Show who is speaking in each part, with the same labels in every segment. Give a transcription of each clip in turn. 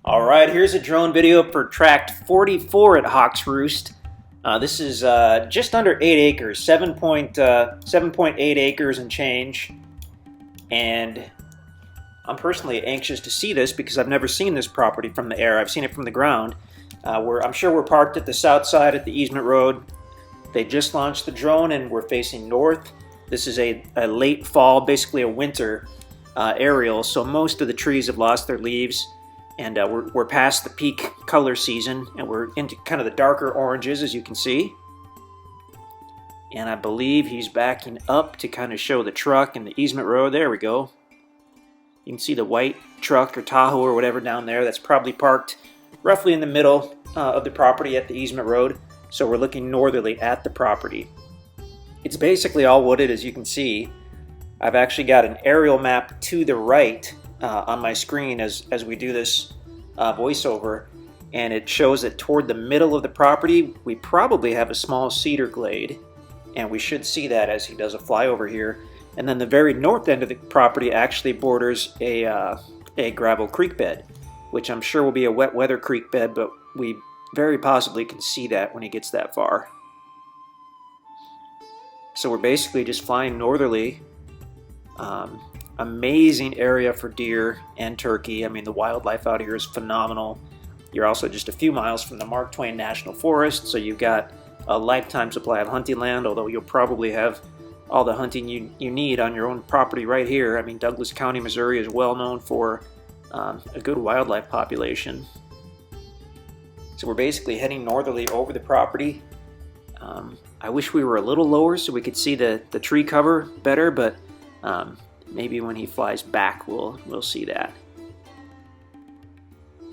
Speaker 1: Alright, here's a drone video for tract 44 at Hawks Roost. This is just under 8 acres, 7.8 acres and change. And I'm personally anxious to see this because I've never seen this property from the air. I've seen it from the ground. I'm sure we're parked at the south side at the easement road. They just launched the drone and we're facing north. This is a late fall, basically a winter aerial, so most of the trees have lost their leaves. And we're past the peak color season, and we're into kind of the darker oranges, as you can see. And I believe he's backing up to kind of show the truck and the easement road. There we go. You can see the white truck or Tahoe or whatever down there. That's probably parked roughly in the middle of the property at the easement road. So we're looking northerly at the property. It's basically all wooded, as you can see. I've actually got an aerial map to the right on my screen as we do this voiceover, and it shows that toward the middle of the property we probably have a small cedar glade, and we should see that as he does a flyover here. And then the very north end of the property actually borders a gravel creek bed, which I'm sure will be a wet weather creek bed, but we very possibly can see that when he gets that far. So we're basically just flying northerly. Amazing area for deer and turkey. I mean, the wildlife out here is phenomenal. You're also just a few miles from the Mark Twain National Forest, so you've got a lifetime supply of hunting land, although you'll probably have all the hunting you need on your own property right here. I mean, Douglas County, Missouri is well known for a good wildlife population. So we're basically heading northerly over the property. I wish we were a little lower so we could see the tree cover better, but maybe when he flies back we'll see that.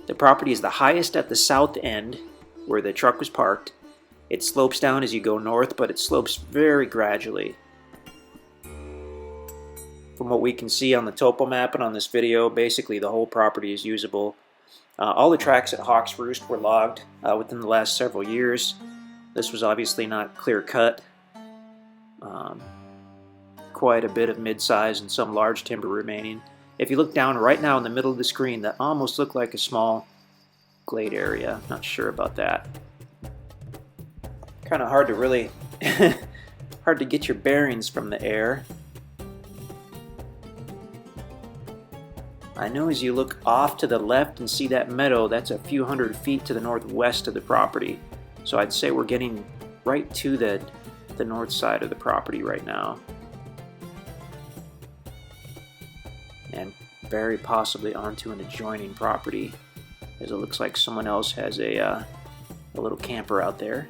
Speaker 1: The property is the highest at the south end where the truck was parked. It slopes down as you go north, but it slopes very gradually. From what we can see on the topo map and on this video, basically the whole property is usable. All the tracks at Hawks Roost were logged within the last several years. This was obviously not clear cut. Quite a bit of mid-size and some large timber remaining. If you look down right now in the middle of the screen, that almost looked like a small glade area. Not sure about that. Kind of hard to really hard to get your bearings from the air. I know as you look off to the left and see that meadow, that's a few hundred feet to the northwest of the property. So I'd say we're getting right to the north side of the property right now. And very possibly onto an adjoining property, as it looks like someone else has a little camper out there.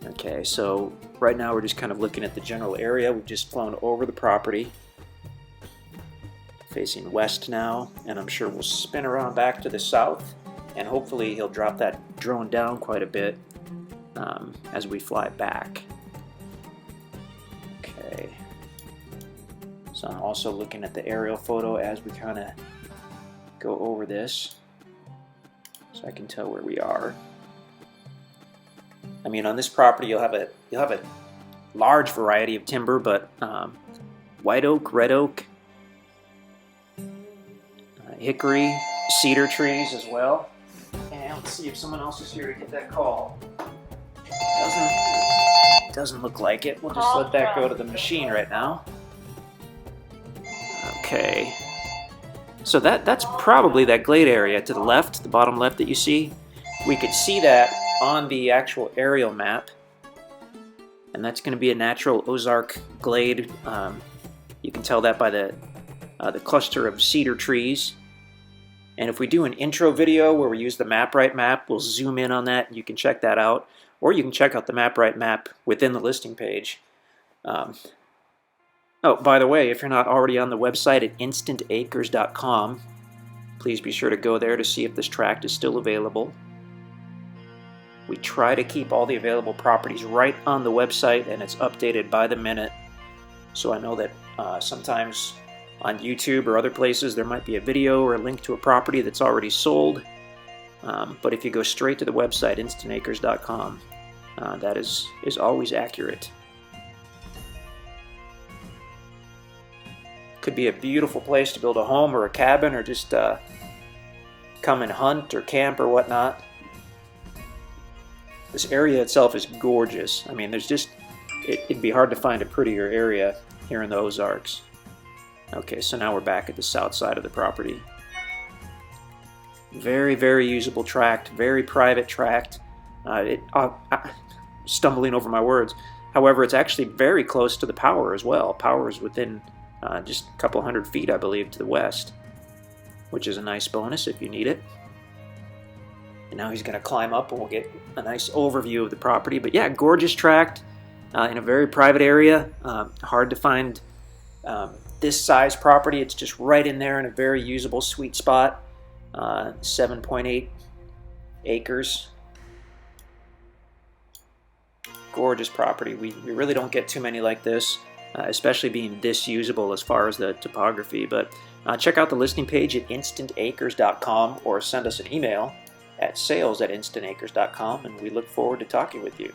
Speaker 1: Okay, so right now we're just kind of looking at the general area. We've just flown over the property, facing west now, and I'm sure we'll spin around back to the south, and hopefully he'll drop that drone down quite a bit as we fly back. Okay. So I'm also looking at the aerial photo as we kind of go over this, so I can tell where we are. I mean, on this property you'll have a large variety of timber, but white oak, red oak, hickory, cedar trees as well. And let's see if someone else is here to get that call. Doesn't look like it. We'll just let that go to the machine right now. Okay, so that's probably that glade area to the left, the bottom left that you see. We could see that on the actual aerial map, and that's going to be a natural Ozark glade. You can tell that by the cluster of cedar trees. And if we do an intro video where we use the MapRight map, we'll zoom in on that and you can check that out, or you can check out the MapRight map within the listing page. Oh, by the way, if you're not already on the website at InstantAcres.com, please be sure to go there to see if this tract is still available. We try to keep all the available properties right on the website, and it's updated by the minute. So I know that sometimes on YouTube or other places there might be a video or a link to a property that's already sold. But if you go straight to the website, InstantAcres.com, that is always accurate. Could be a beautiful place to build a home or a cabin, or just come and hunt or camp or whatnot. This area itself is gorgeous. I mean, there's just, it'd be hard to find a prettier area here in the Ozarks. Okay, so now we're back at the south side of the property. Very, very usable tract, very private tract. Stumbling over my words. However, it's actually very close to the power as well. Power is within just a couple hundred feet, I believe, to the west, which is a nice bonus if you need it. And now he's going to climb up and we'll get a nice overview of the property. But yeah, gorgeous tract in a very private area. Hard to find this size property. It's just right in there in a very usable sweet spot. 7.8 acres. Gorgeous property. We really don't get too many like this, especially being this usable as far as the topography. But check out the listing page at InstantAcres.com or send us an email at sales@InstantAcres.com, and we look forward to talking with you.